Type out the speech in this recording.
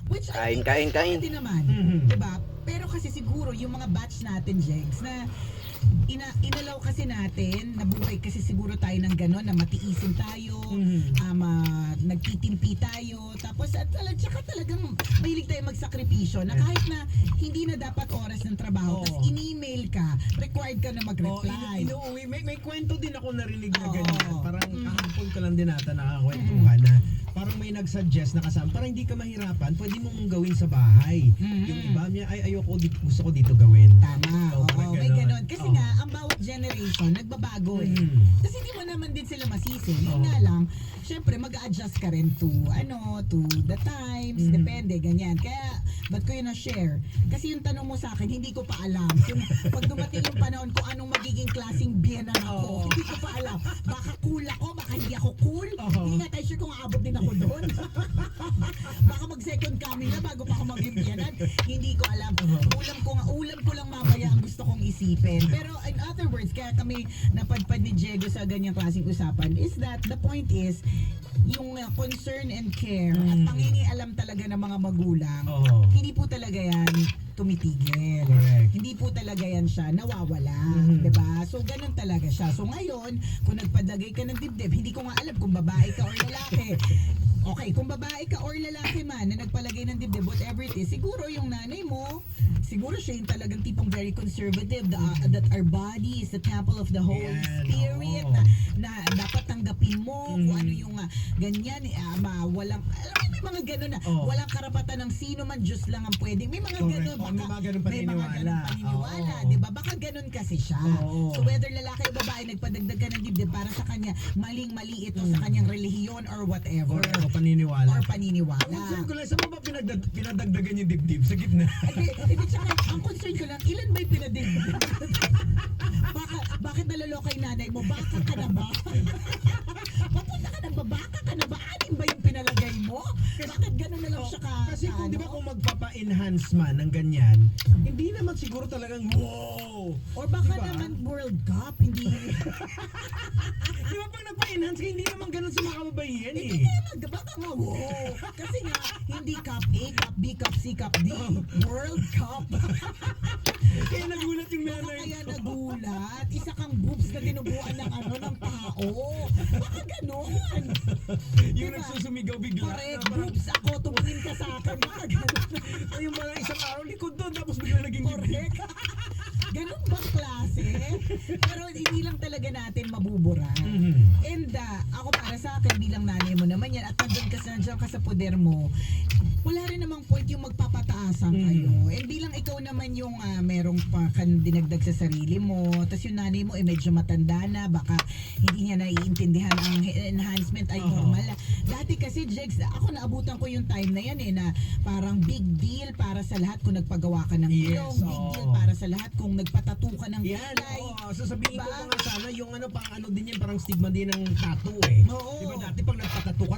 Which Kain, kain, kain. Pwede naman, diba? Pero kasi siguro yung mga batch natin, Jegs, na inalaw kasi natin, nabuhay kasi siguro tayo ng gano'n, na matiisin tayo, nagtitimpi tayo, tapos at saka talagang mahilig tayo magsakripisyo, na kahit na hindi na dapat oras ng trabaho, tapos in-email ka, required ka na mag-reply. Inuuwi. May kwento din ako narinig na ganyan. Oo. Parang kahapon ko lang din ata nakakwentuhan na parang may nag-suggest na kasama, parang hindi ka mahirapan, pwede mong gawin sa bahay. Yung iba niya, ay ayoko, gusto ko dito gawin. Tama, Oo, oo, may ganon. ganon. Kasi nga, ang bawat generation, nagbabago eh. Kasi hindi mo naman din sila masisi. Yun nga lang, syempre mag-a-adjust ka rin to the times, depende, ganyan. Kaya, ba't ko yun na-share? Kasi yung tanong mo sa akin, hindi ko pa alam. Kung pag dumating yung panahon ko, anong magiging klaseng biyenan ako, hindi ko pa alam. Baka cool ako, baka hindi ako cool. Hindi nga tayo sure kung aabot din ako doon. Baka mag-second coming na bago pa ako maging biyenan. Hindi ko alam. Ulam ko lang mamaya ang gusto kong isipin. Pero in other words, kaya kami napadpad ni Diego sa ganyang klaseng usapan is that the point is, yung concern and care at pangingialam talaga ng mga magulang, hindi po talaga yan tumitigil. Correct. Hindi po talaga yan siya nawawala, 'di ba? So ganun talaga siya. So ngayon, kung nagpadagay ka ng dibdib, hindi ko nga alam kung babae ka or lalaki. Okay, kung babae ka or lalaki man na nagpalagay ng dibdib, whatever it is, siguro yung nanay mo, siguro siya yung talagang tipong very conservative, that our body is the temple of the Holy Spirit, na dapat tanggapin mo kung ano yung ganyan, walang, alam mo, may mga gano'n na, walang karapatan ng sino man, Diyos lang ang pwede. May mga gano'n, May mga ganun paniniwala. di ba? Baka gano'n kasi siya. So whether lalaki o babae, nagpadagdag ka ng dibdib para sa kanya, maling-mali ito sa kanyang relihiyon or whatever. Or paniniwala. Or paniniwala. Ang concern ko lang, saan mo ba pinadagdagan yung dibdib? Sa gitna? Hindi, tsaka, ang concern ko lang, ilan ba yung pinadibdib? Bakit naloloko yung nanay mo? Baka ka na ba? Papunta ka na ba? Baka ka na ba? Anim ba yung pinalagay mo? Bakit gano'n na lang siya ka? Kasi kung di ba kung magpapa-enhance man ng ganyan, hindi naman siguro talagang wow! Or baka diba? naman World Cup, hindi... Di ba pag nagpa-enhance ka, hindi naman ganun sa mga kababaihan eh. Hindi kaya baka nga, wow! Kasi nga, hindi Cup A, Cup B, Cup C, Cup D. World Cup. Kaya nagulat yung Baka nanay kaya ko. nagulat. Isa kang boobs na tinubuan ng tao. Baka ganon. Yung Diba? nagsusumigaw bigla. Correct. Na parang, Boobs ako, tumingin ka sa akin. Baka ganon. ay, yung mga isang araw likod doon, tapos bigla naging dibdib. Correct. Ganon ba klase? Pero hindi lang talaga natin mabubura. And ako para sa akin, bilang nanay mo naman yan, at nandiyan ka sa poder mo, wala rin namang point yung magpapataasan kayo. And bilang ikaw naman yung merong dinagdag sa sarili mo, tapos yung nanay mo medyo matanda na, baka hindi niya naiintindihan ang enhancement ay normal. Dati kasi, Jegs, ako naabutan ko yung time na yan na parang big deal para sa lahat kung nagpagawa ka ng ilong, big deal para sa lahat kung nagpatattoo ka ng Yan, kilay. sasabihin ko Diba? pa nga sana, yung parang ano din yan, parang stigma din ng tattoo eh. Oo. Diba dati pag nagpatattoo ka,